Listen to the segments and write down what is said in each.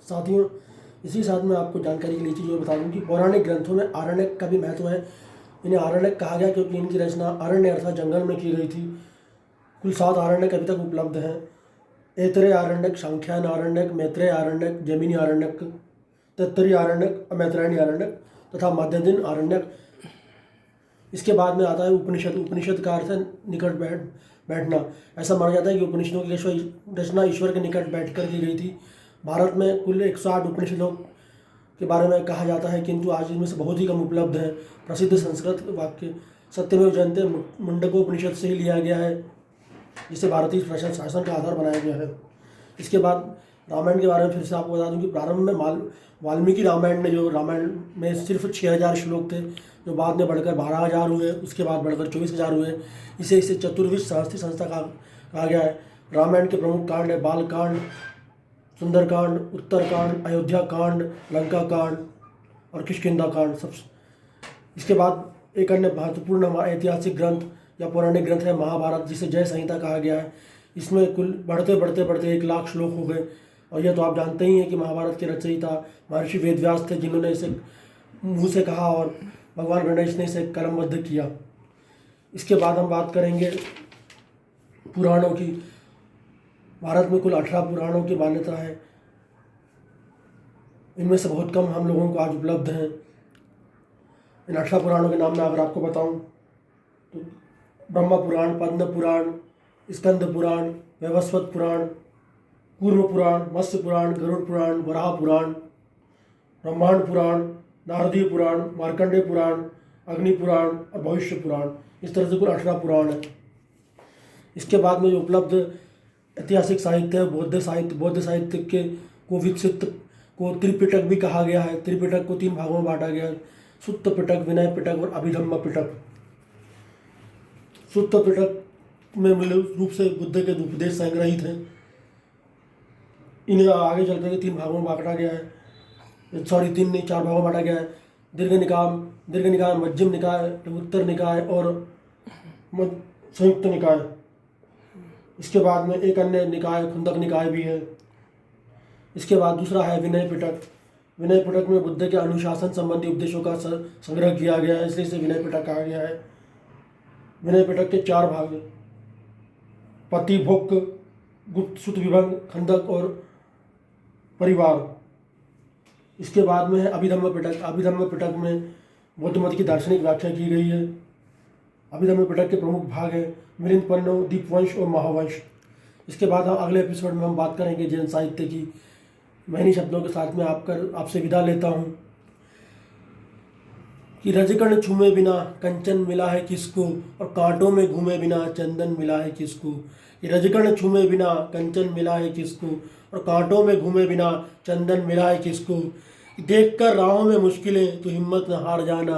साथियों, इसी साथ में आपको जानकारी के लिए चीज़ और बता दूं कि पौराणिक ग्रंथों में आरण्यक का भी महत्व है। इन्हें आरण्यक कहा गया क्योंकि इनकी रचना अरण्य अर्थात जंगल में की गई थी। कुल 7 आरण्यक अभी तक उपलब्ध हैं। ऐतरेय आरण्यक, सांख्यायन आरण्यक, मैत्रेय आरण्यक, जैमिनी आरण्यक, तैत्तरीय आरण्यक, मैत्रायणी आरण्यक तथा माध्यन्दिन आरण्यक। इसके बाद में आता है उपनिषद। उपनिषद का अर्थ है निकट बैठना। ऐसा माना जाता है कि उपनिषदों की रचना ईश्वर के निकट बैठकर की गई थी। भारत में कुल 108 उपनिषदों के बारे में कहा जाता है, किंतु आज इनमें से बहुत ही कम उपलब्ध हैं। प्रसिद्ध संस्कृत वाक्य सत्यमेव जयते मुंडकोपनिषद से ही लिया गया है, जिसे भारतीय शासन का आधार बनाया गया है। इसके बाद रामायण के बारे में फिर से आपको बता दूं कि प्रारंभ में वाल्मीकि रामायण ने जो रामायण में सिर्फ 6000 श्लोक थे, जो बाद में बढ़कर 12000 हुए, उसके बाद बढ़कर 24000 हुए। इसे चतुर्विध सहस्त्री संस्था कहा गया है। रामायण के प्रमुख कांड है बालकांड, सुंदरकांड, उत्तरकांड, अयोध्या कांड, लंका कांड और किष्किंधा कांड सब। इसके बाद एक अन्य महत्वपूर्ण ऐतिहासिक ग्रंथ या पौराणिक ग्रंथ है महाभारत, जिसे जय संहिता कहा गया है। इसमें कुल बढ़ते 1 लाख श्लोक हो गए। और यह तो आप जानते ही हैं कि महाभारत के रचयिता महर्षि वेदव्यास थे, जिन्होंने इसे मुँह से कहा और भगवान गणेश ने इसे कलमबद्ध किया। इसके बाद हम बात करेंगे पुराणों की। भारत में कुल 18 पुराणों की मान्यता है। इनमें से बहुत कम हम लोगों को आज उपलब्ध हैं। इन 18 पुराणों के नाम मैं अगर आपको बताऊं तो ब्रह्म पुराण, पद्म पुराण, स्कंद पुराण, वैवस्वत पुराण, कूर्म पुराण, मत्स्य पुराण, गरुड़ पुराण, वराह पुराण, ब्रह्मांड पुराण, नारदीय पुराण, मार्कंडेय पुराण, अग्नि पुराण और भविष्य पुराण। इस तरह से कुल 18 पुराण हैं। इसके बाद में जो उपलब्ध ऐतिहासिक साहित्य है बौद्ध साहित्य के विकसित को त्रिपिटक भी कहा गया है। त्रिपिटक को 3 भागों में बांटा गया है: सुत्त पिटक, विनय पिटक और अभिधम्म पिटक। सुत्त पिटक में मूल रूप से बुद्ध के उपदेश संग्रहित हैं। इन्हें आगे चलकर के 3 भागों में बांटा गया है। 3 नहीं 4 भागों में बांटा गया है: दीर्घ निकाय, मध्यम निकाय, उत्तर निकाय और संयुक्त निकाय। इसके बाद में एक अन्य निकाय खुंदक निकाय भी है। इसके बाद दूसरा है विनय पिटक। विनय पिटक में बुद्ध के अनुशासन संबंधी उपदेशों का संग्रह किया गया है, इसलिए इसे विनय पिटक कहा गया है। विनय पिटक के 4 भाग: पति, भुक्क, गुप्त, सुत विभंग, खंडक और परिवार। इसके बाद में है अभिधम्म पिटक। अभिधम्म पिटक में बौद्ध मत की दार्शनिक व्याख्या की गई है। अभिधम्म पिटक के प्रमुख भाग हैं मिलिंद पन्नो, दीपवंश और महावंश। इसके बाद हम अगले एपिसोड में हम बात करेंगे जैन साहित्य की। मैं इन्हीं शब्दों के साथ में आपसे विदा लेता हूँ कि रजकण छूमे बिना कंचन मिला है किसको, और कांटों में घूमे बिना चंदन मिला है किसको। रजकण छूमे बिना कंचन मिला है किसको, और कांटों में घूमे बिना चंदन मिला है किसको। देख कर राहों में मुश्किलें तो हिम्मत न हार जाना,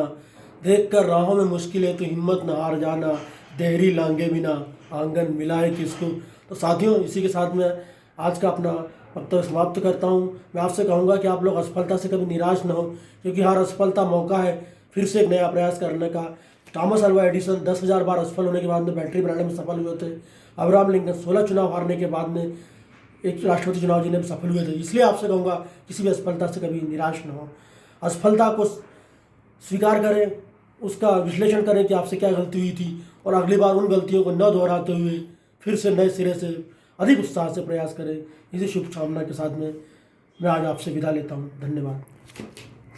देख कर राहों में मुश्किलें तो हिम्मत न हार जाना। देहरी लांगे बिना आंगन मिला है किसको। तो साथियों, इसी के साथ में आज का अपना वक्तव्य समाप्त करता हूँ। मैं आपसे कहूँगा कि आप लोग असफलता से कभी निराश न हो, क्योंकि हर असफलता मौका है फिर से एक नया प्रयास करने का। थॉमस अल्वा एडिसन 10,000 बार असफल होने के बाद में बैटरी बनाने में सफल हुए थे। अब्राहम लिंकन 16 चुनाव हारने के बाद में एक राष्ट्रपति चुनाव जीतने में सफल हुए थे। इसलिए आपसे कहूँगा किसी भी असफलता से कभी निराश न हो। असफलता को स्वीकार करें, उसका विश्लेषण करें कि आपसे क्या गलती हुई थी, और अगली बार उन गलतियों को न दोहराते हुए फिर से नए सिरे से अधिक उत्साह से प्रयास करें। इसी शुभकामना के साथ में मैं आज आपसे विदा लेता हूँ। धन्यवाद।